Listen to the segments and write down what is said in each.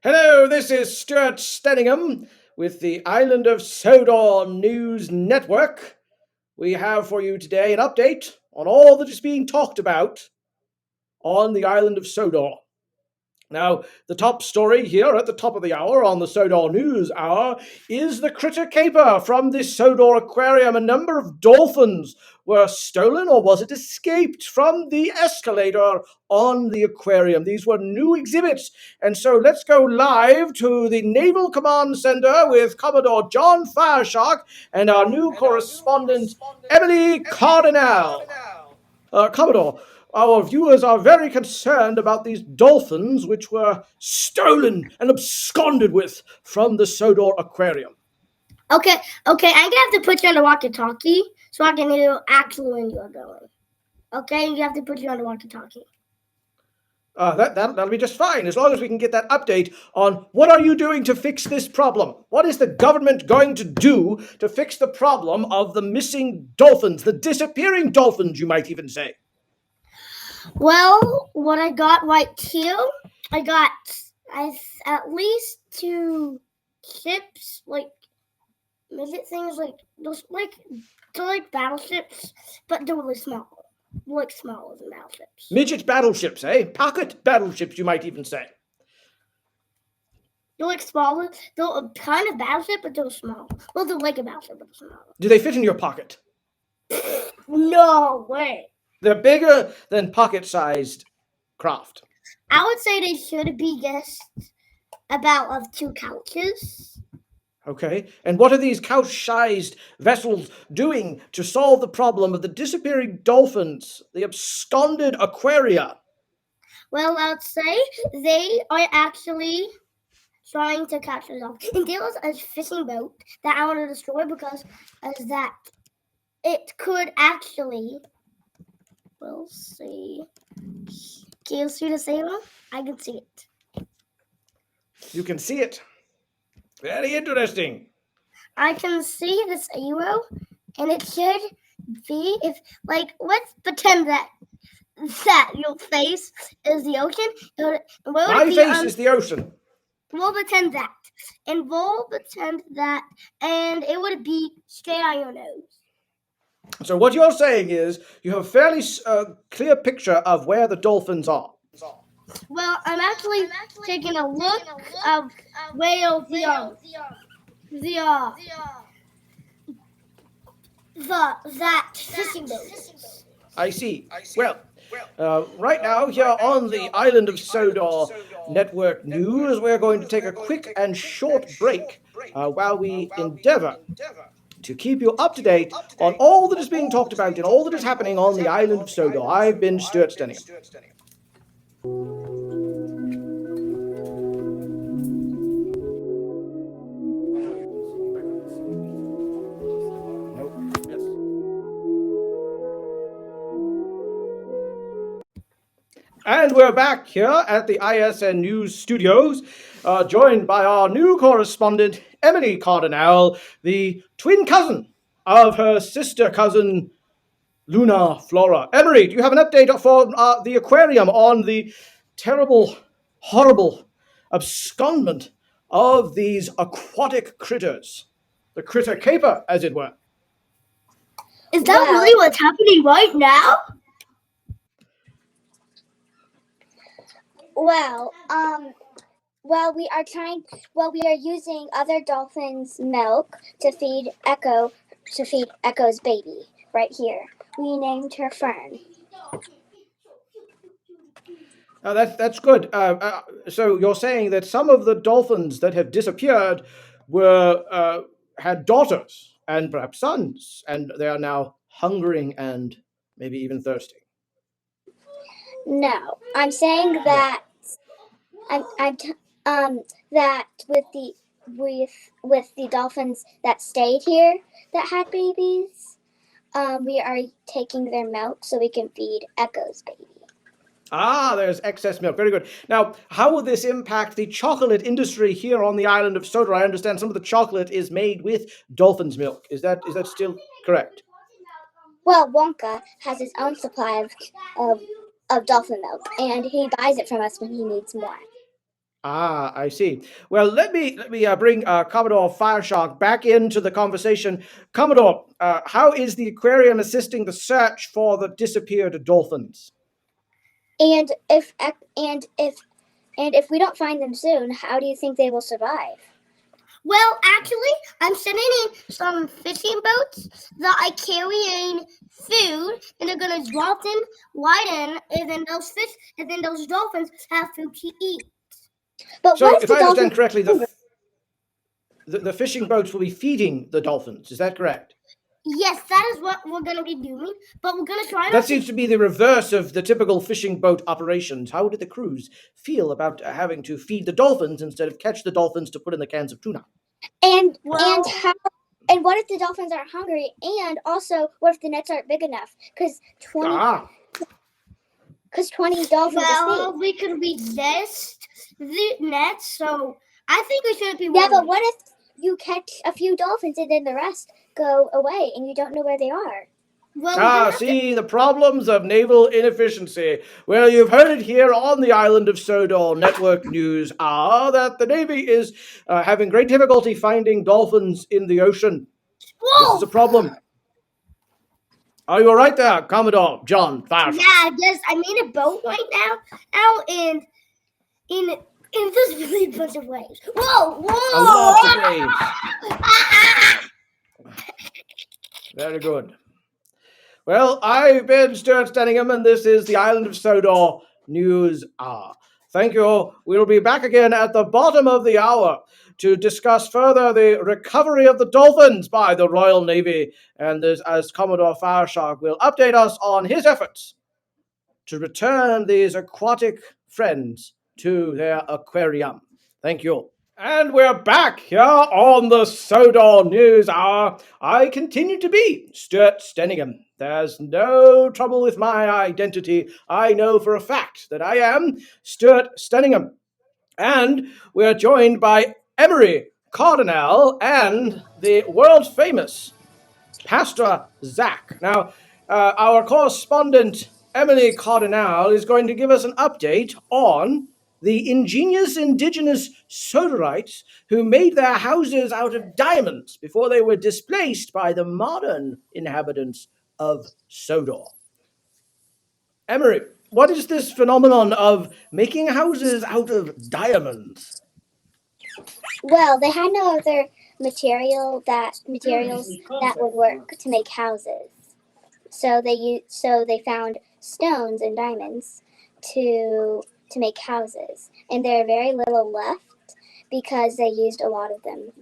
Hello, this is Stuart Stenningham with the Island of Sodor News Network. We have for you today an update on all that is being talked about on the island of Sodor. Now, the top story here at the top of the hour on the Sodor News Hour is the critter caper from the Sodor Aquarium. A number of dolphins were stolen, or was it escaped, from the escalator on the aquarium. These were new exhibits. And so let's go live to the Naval Command Center with Commodore John Fireshark and our new correspondent, Emily Cardinal. Commodore, our viewers are very concerned about these dolphins which were stolen and absconded with from the Sodor Aquarium. Okay, I'm gonna have to put you on the walkie-talkie so I can hear actually when you are going. Okay, you have to put you on the walkie-talkie. That'll be just fine, as long as we can get that update on what are you doing to fix this problem? What is the government going to do to fix the problem of the missing dolphins, the disappearing dolphins, you might even say? Well, what I got right here, I got at least 2 ships, like midget things, like those, they're like battleships, but they're really small. Like smaller than battleships. Midget battleships, eh? Pocket battleships, you might even say. They're like smaller. They're a kind of battleship, but they're small. Well, they're like a battleship, but they're smaller. Do they fit in your pocket? No way. They're bigger than pocket-sized craft. I would say they should be just about of 2 couches. Okay, and what are these couch-sized vessels doing to solve the problem of the disappearing dolphins, the absconded aquaria? Well, I would say they are actually trying to catch the dolphins. And there was a fishing boat that I want to destroy because of that it could actually, we'll see. Can you see the sailor? I can see it. You can see it. Very interesting. I can see this arrow, and it should be let's pretend that your face is the ocean. My face is the ocean. We'll pretend that, and and it would be straight on your nose. So what you're saying is you have a fairly clear picture of where the dolphins are. Well, I'm actually taking a look of where that fishing boat is. I see. Well, right now here on the Island of Sodor Network News, we're going to take a quick and short break while we endeavor to keep you up to date on all that is being talked about and all that is happening on the Island of Sodor. I've been Stuart Stenningham. And we're back here at the ISN News Studios, joined by our new correspondent, Emily Cardinal, the twin cousin of her sister cousin, Luna Flora. Emily, do you have an update for the aquarium on the terrible, horrible abscondment of these aquatic critters? The critter caper, as it were. Is that really what's happening right now? We are using other dolphins' milk to feed Echo's baby right here. We named her Fern. That's good. So you're saying that some of the dolphins that have disappeared had daughters and perhaps sons, and they are now hungering and maybe even thirsty. No, I'm saying that that with the dolphins that stayed here that had babies, we are taking their milk so we can feed Echo's baby. There's excess milk. Very good. Now, how will this impact the chocolate industry here on the island of Sodor? I understand some of the chocolate is made with dolphin's milk. Is that still correct? Well, Wonka has his own supply of dolphin milk, and he buys it from us when he needs more. Ah, I see. Well, let me bring Commodore Fireshark back into the conversation. Commodore, how is the aquarium assisting the search for the disappeared dolphins? And if we don't find them soon, how do you think they will survive? Well, actually, I'm sending in some fishing boats that I carry in food, and they're gonna drop them right in, and then those dolphins have food to eat. But So, what if if the I understand dolphins? correctly, the fishing boats will be feeding the dolphins. Is that correct? Yes, that is what we're gonna be doing, but we're gonna try That not to. seems to be the reverse of the typical fishing boat operations. How did the crews feel about having to feed the dolphins instead of catch the dolphins to put in the cans of tuna? And Well, what if the dolphins aren't hungry? And also, what if the nets aren't big enough? Because 20 Ah, dolphins a well, feed. we could resist the nets, so I think we shouldn't be Yeah, worried. but what if you catch a few dolphins and then the rest go away and you don't know where they are? Well, we're gonna have to. see the problems of naval inefficiency. Well, you've heard it here on the Island of Sodor Network News that the Navy is having great difficulty finding dolphins in the ocean. This Whoa! is a problem. Are you all right there, Commodore John Fireshark? Yeah, I'm in a boat right now, out in this really bunch of waves. Whoa! A lot of waves. Very good. Well, I've been Stuart Stenningham, and this is the Island of Sodor News Hour. Thank you. We'll be back again at the bottom of the hour to discuss further the recovery of the dolphins by the Royal Navy, and as Commodore Fireshark will update us on his efforts to return these aquatic friends to their aquarium. Thank you. And we're back here on the Sodor News Hour. I continue to be Stuart Stenningham. There's no trouble with my identity. I know for a fact that I am Stuart Stenningham. And we're joined by Emery Cardinal and the world famous Pastor Zach. Now, our correspondent Emily Cardinal is going to give us an update on the ingenious indigenous Sodorites who made their houses out of diamonds before they were displaced by the modern inhabitants of Sodor. Emery, what is this phenomenon of making houses out of diamonds? Well, they had no other materials that would work to make houses. So they found stones and diamonds to make houses, and there are very little left because they used a lot of them.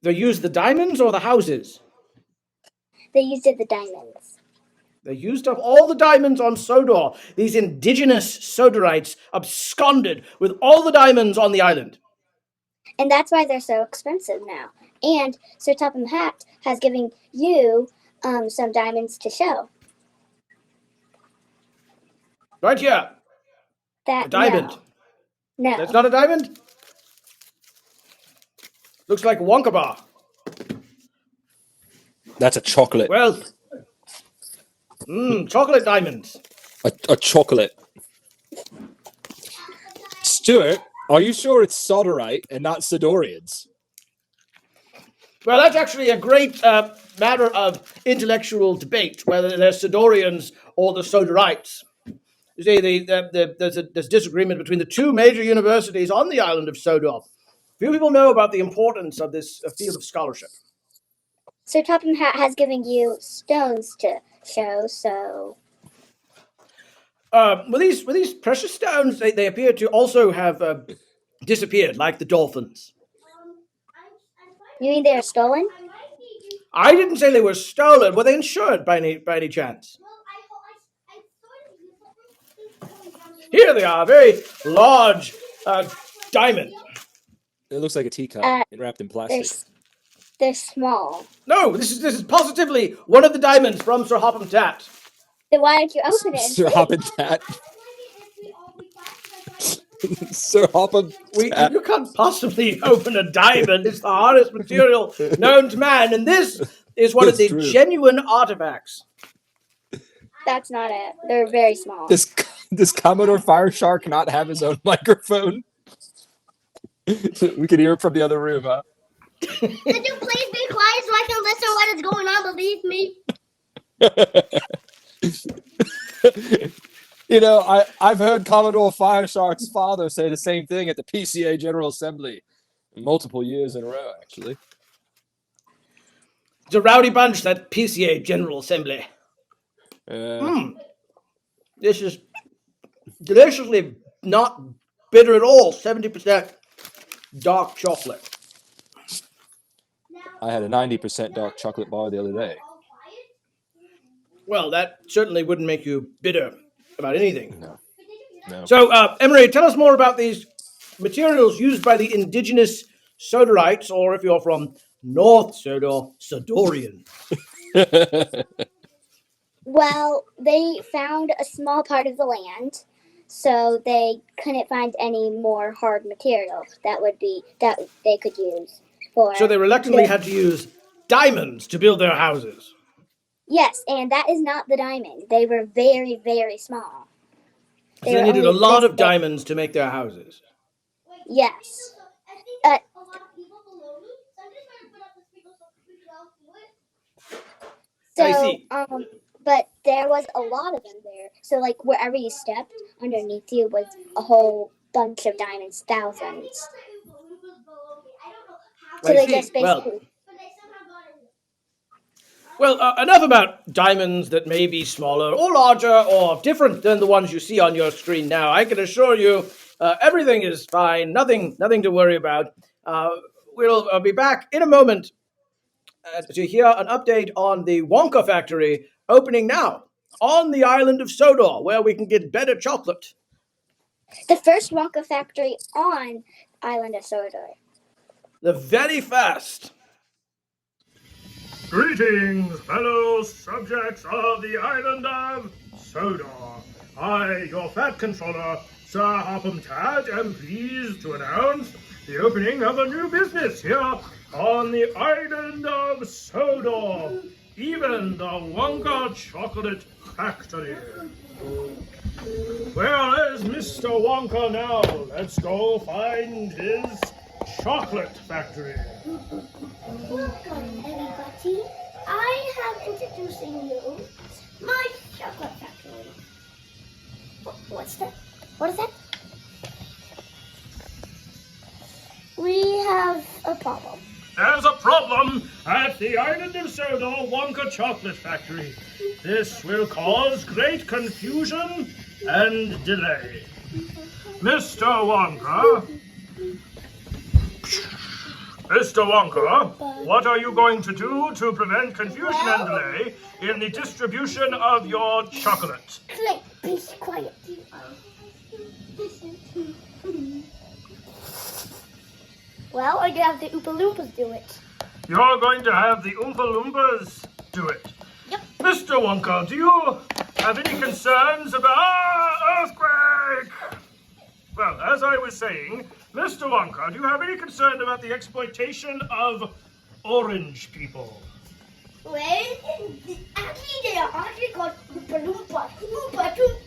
They used the diamonds or the houses? They used the diamonds. They used up all the diamonds on Sodor. These indigenous Sodorites absconded with all the diamonds on the island. And that's why they're so expensive now. And Sir Topham Hatt has given you some diamonds to show. Right here. That A diamond. No. That's not a diamond? Looks like a Wonka bar. That's a chocolate. Well, chocolate diamonds. A chocolate. Stuart, are you sure it's Sodorite and not Sodorians? Well, that's actually a great matter of intellectual debate, whether they're Sodorians or the Sodorites. You see, there's disagreement between the two major universities on the island of Sodor. Few people know about the importance of this field of scholarship. Sir Topham Hatt has given you stones to show, so... Well, these precious stones, they appear to also have disappeared, like the dolphins. You mean they're stolen? I didn't say they were stolen. Were they insured by any chance? Here they are, very large diamond. It looks like a teacup wrapped in plastic. They're small. No, this is positively one of the diamonds from Sir Hopham Tat. Then why don't you open it? Sir Hopham Tat. Sir Hopham Tat. You can't possibly open a diamond. It's the hardest material known to man, and this is one of the genuine artifacts. That's not it. They're very small. This Does Commodore Fireshark not have his own microphone? We could hear it from the other room, huh? Could you please be quiet so I can listen what is going on? Believe me. You know, I've heard Commodore Fireshark's father say the same thing at the PCA General Assembly multiple years in a row, actually. It's a rowdy bunch, that PCA General Assembly. This is deliciously not bitter at all. 70% dark chocolate. I had a 90% dark chocolate bar the other day. Well, that certainly wouldn't make you bitter about anything. No. So, Emery, tell us more about these materials used by the indigenous Sodorites, or if you're from North Sodor, Sodorian. Well, they found a small part of the land, so they couldn't find any more hard material that they could use for. So they reluctantly had to use diamonds to build their houses. Yes, and that is not the diamond. They were very, very small. So they needed a lot of diamonds to make their houses. Yes. I see. But there was a lot of them there. So, like, wherever you stepped, underneath you was a whole bunch of diamonds, thousands. So they just basically... Well, enough about diamonds that may be smaller or larger or different than the ones you see on your screen now. I can assure you everything is fine, nothing to worry about. We'll be back in a moment to hear an update on the Wonka factory opening now on the island of Sodor, where we can get better chocolate. The first Wonka factory on Island of Sodor. The very first. Greetings, fellow subjects of the Island of Sodor. I, your fat controller, Sir Hopham Tad, am pleased to announce the opening of a new business here on the Island of Sodor, even the Wonka Chocolate Factory. Where is Mr. Wonka now? Let's go find his chocolate factory. Welcome, everybody. I am introducing you my chocolate factory. What's that? What is that? We have a problem. There's a problem at the Island of Sodor Wonka Chocolate Factory. This will cause great confusion and delay. Mr. Wonka, what are you going to do to prevent confusion and delay in the distribution of your chocolate? Click, be quiet. Well, I'm gonna have the Oompa Loompas do it. You're going to have the Oompa Loompas do it. Yep. Mr. Wonka, do you have any concerns about earthquake? Well, as I was saying, Mr. Wonka, do you have any concern about the exploitation of orange people? Well, actually, they are actually called Oompa Loompas. Oompa Loompas.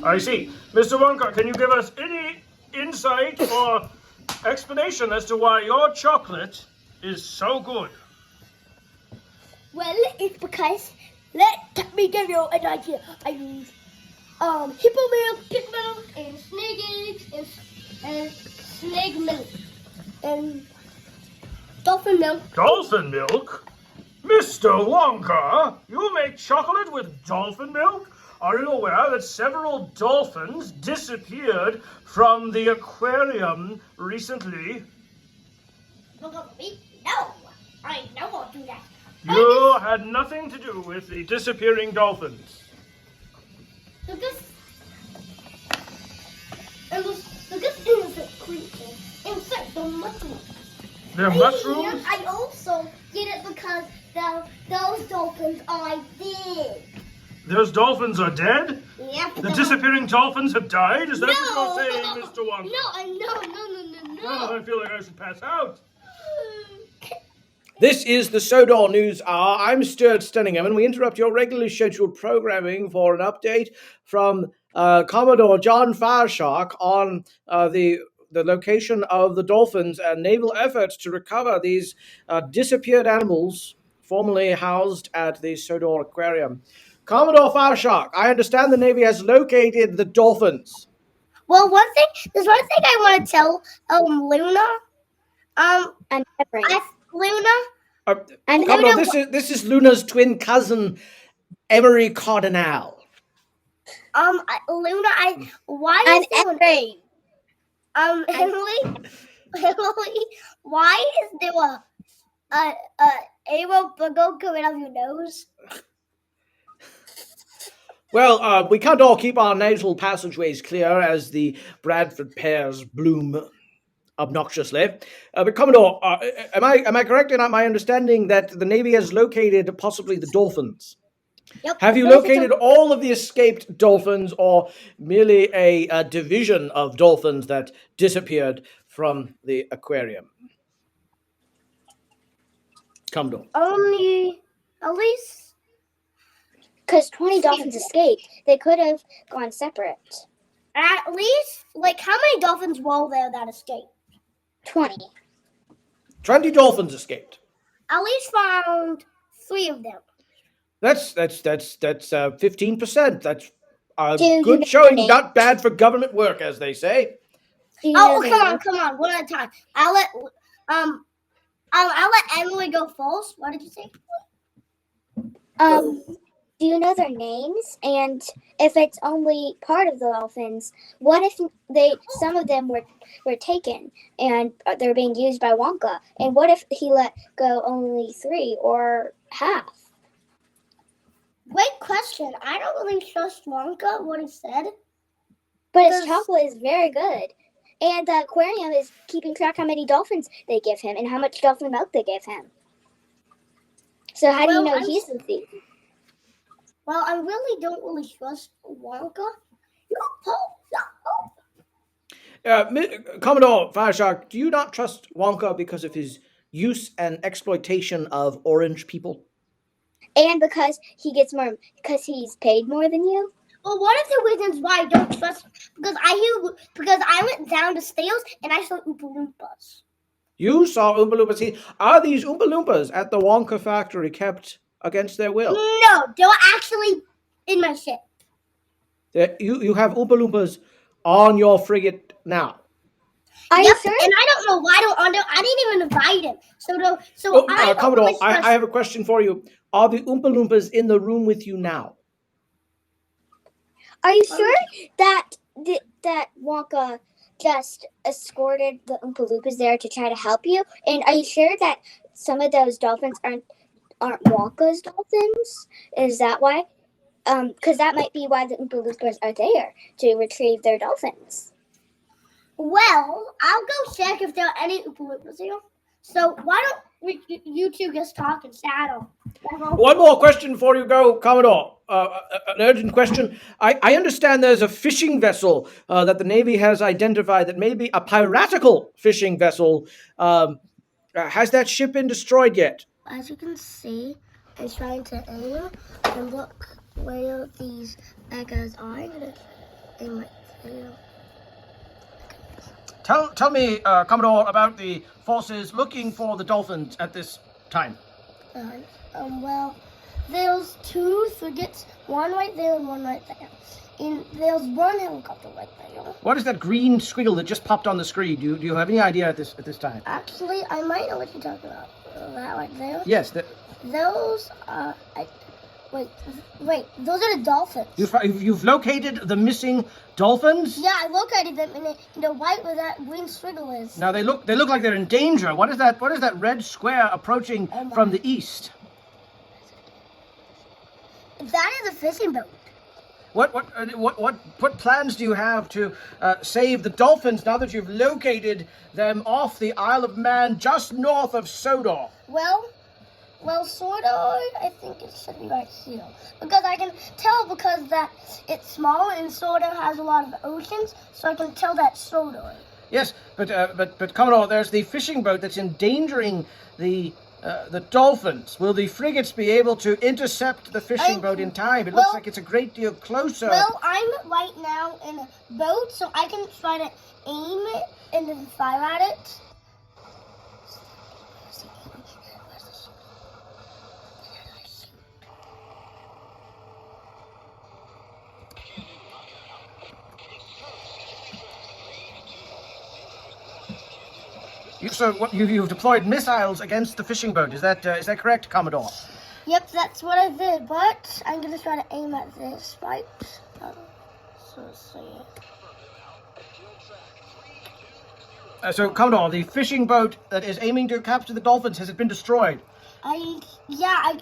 I see. Mr. Wonka, can you give us any insight or explanation as to why your chocolate is so good? Well, it's because, let me give you an idea. I use hippo milk, pig milk, and snake eggs, and snake milk, and dolphin milk. Dolphin milk? Mr. Wonka, you make chocolate with dolphin milk? Are you aware that several dolphins disappeared from the aquarium recently? No, I never will do that. You had nothing to do with the disappearing dolphins. Look at this innocent creature inside the mushroom. They're mushrooms? I also did it because those dolphins are dead. Those dolphins are dead? Yep. The disappearing dolphins have died? Is that No. what you're saying, Mr. Wonka? No. Oh, I feel like I should pass out. This is the Sodor News Hour. I'm Stuart Stenningham, and we interrupt your regularly scheduled programming for an update from Commodore John Fireshark on the location of the dolphins and naval efforts to recover these disappeared animals formerly housed at the Sodor Aquarium. Commodore Fireshark, I understand the Navy has located the dolphins. Well, there's one thing I want to tell Luna. I'm peppering. Luna. And Commodore, Luna, this is Luna's twin cousin, Emery Cardinal. Luna, why I'm is there Emery. Emily, why is there a arrow buggle coming out of your nose? Well, we can't all keep our nasal passageways clear as the Bradford pears bloom obnoxiously. But Commodore, am I correct in my understanding that the Navy has located possibly the dolphins? Yep. Have you located all of the escaped dolphins, or merely a division of dolphins that disappeared from the aquarium? Commodore. Only, at least. Because 20 dolphins escaped. They could have gone separate. At least, how many dolphins were there that escaped? 20. 20 dolphins escaped. At least found 3 of them. That's 15%. That's a Do you good know showing. their Not bad for government work, as they say. Do you know Oh, their come on, one at a time. I'll let Emily go first. What did you say? Do you know their names? And if it's only part of the dolphins, what if some of them were taken and they're being used by Wonka? And what if he let go only 3 or half? Great question. I don't really trust Wonka, what he said. But his chocolate is very good. And the aquarium is keeping track how many dolphins they give him and how much dolphin milk they give him. So how do you know he's the thief? Well, I really don't trust Wonka. Commodore Fireshark, do you not trust Wonka because of his use and exploitation of orange people? And because he's paid more than you? Well, one of the reasons why I don't trust because I went down the stairs and I saw Oompa Loompas. You saw Oompa Loompas. Are these Oompa Loompas at the Wonka factory kept against their will? No, they were actually in my ship. You have Oompa Loompas on your frigate now. Are you sure? And I don't know why I didn't even invite him. Commodore, I have a question for you. Are the Oompa Loompas in the room with you now? Are you sure that Wonka just escorted the Oompa Loompas there to try to help you? And are you sure that some of those dolphins aren't Wonka's dolphins? Is that why? Because that might be why the Oompa Loompas are there, to retrieve their dolphins. Well, I'll go check if there are any Oompa Loompas here. So why don't you two just talk and saddle? One more question before you go, Commodore. An urgent question. I understand there's a fishing vessel that the Navy has identified that may be a piratical fishing vessel. Has that ship been destroyed yet? As you can see, I'm trying to aim and look where these echoes are. In my tail. Tell me, Commodore, about the forces looking for the dolphins at this time. Well, there's 2 frigates, one right there and one right there. And there's one helicopter right there. What is that green squiggle that just popped on the screen? Do you have any idea at this time? Actually, I might know what you're talking about. That right there. Yes. Those are. Wait. Those are the dolphins. You've located the missing dolphins? Yeah, I located them in the white where that green squiggle is. Now they look like they're in danger. What is that red square approaching from the east? That is a fishing boat. What plans do you have to save the dolphins now that you've located them off the Isle of Man just north of Sodor? Well, Sodor, I think it should be right here. Because I can tell because that it's small and Sodor has a lot of oceans, so I can tell that's Sodor. Yes, but Commodore, there's the fishing boat that's endangering the The Dolphins. Will the frigates be able to intercept the fishing boat in time? It looks like it's a great deal closer. Well, I'm right now in a boat, so I can try to aim it and then fire at it. You've deployed missiles against the fishing boat. Is that correct, Commodore? Yep, that's what I did, but I'm gonna try to aim at this, right? So, Commodore, the fishing boat that is aiming to capture the Dolphins, has it been destroyed? Yeah,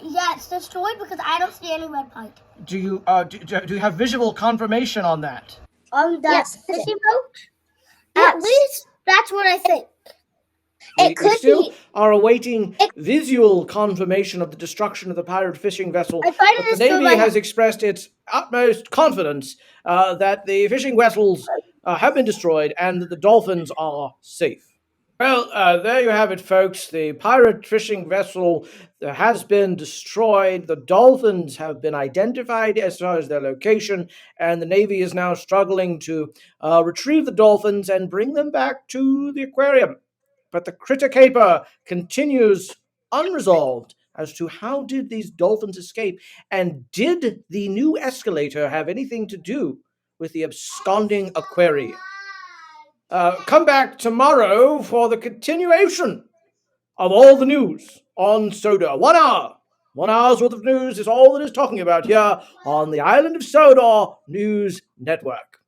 it's destroyed because I don't see any red pipe. Do you have visual confirmation on that? On that Yes. fishing boat? Yes. At least that's what I think. It We could still be. are awaiting visual confirmation of the destruction of the pirate fishing vessel. I tried to But the destroy Navy has expressed its utmost confidence that the fishing vessels have been destroyed and that the Dolphins are safe. Well, there you have it, folks. The pirate fishing vessel has been destroyed. The Dolphins have been identified as far as their location, and the Navy is now struggling to retrieve the Dolphins and bring them back to the aquarium. But the critter caper continues unresolved as to how did these dolphins escape, and did the new escalator have anything to do with the absconding aquarium? Come back tomorrow for the continuation of all the news on Sodor. 1 hour. 1 hour's worth of news is all that is talking about here on the Island of Sodor News Network.